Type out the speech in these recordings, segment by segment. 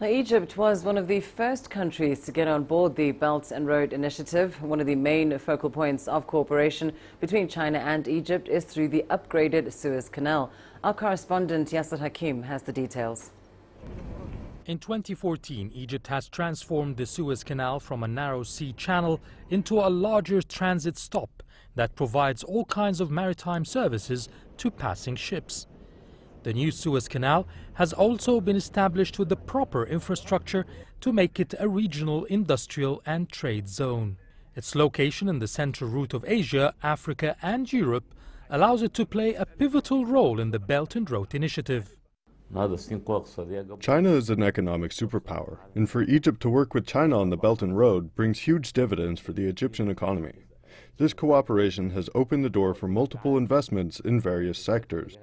Now, Egypt was one of the first countries to get on board the Belt and Road Initiative. One of the main focal points of cooperation between China and Egypt is through the upgraded Suez Canal. Our correspondent Yasser Hakim has the details. In 2014, Egypt has transformed the Suez Canal from a narrow sea channel into a larger transit stop that provides all kinds of maritime services to passing ships. The new Suez Canal has also been established with the proper infrastructure to make it a regional industrial and trade zone. Its location in the central route of Asia, Africa and Europe allows it to play a pivotal role in the Belt and Road Initiative. China is an economic superpower, and for Egypt to work with China on the Belt and Road brings huge dividends for the Egyptian economy. This cooperation has opened the door for multiple investments in various sectors: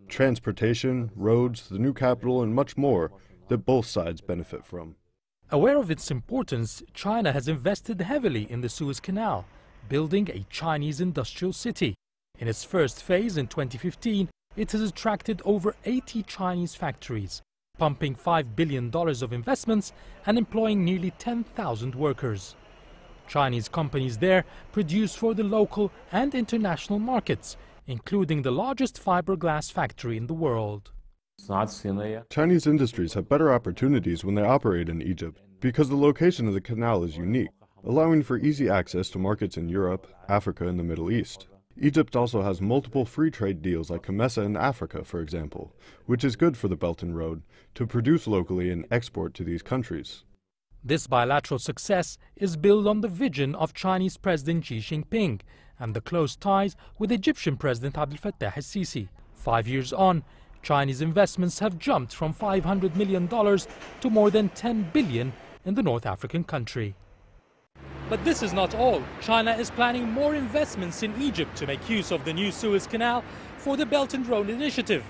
transportation, roads, the new capital, and much more that both sides benefit from. Aware of its importance, China has invested heavily in the Suez Canal, building a Chinese industrial city. In its first phase in 2015, it has attracted over 80 Chinese factories, pumping $5 billion of investments and employing nearly 10,000 workers. Chinese companies there produce for the local and international markets, including the largest fiberglass factory in the world. Chinese industries have better opportunities when they operate in Egypt because the location of the canal is unique, allowing for easy access to markets in Europe, Africa, and the Middle East. Egypt also has multiple free trade deals like COMESA in Africa, for example, which is good for the Belt and Road to produce locally and export to these countries. This bilateral success is built on the vision of Chinese President Xi Jinping and the close ties with Egyptian President Abdel Fattah el-Sisi. 5 years on, Chinese investments have jumped from $500 million to more than $10 billion in the North African country. But this is not all. China is planning more investments in Egypt to make use of the new Suez Canal for the Belt and Road Initiative.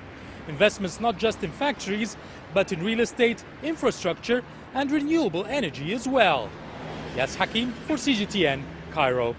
Investments not just in factories, but in real estate, infrastructure and renewable energy as well. Yasser Hakim for CGTN, Cairo.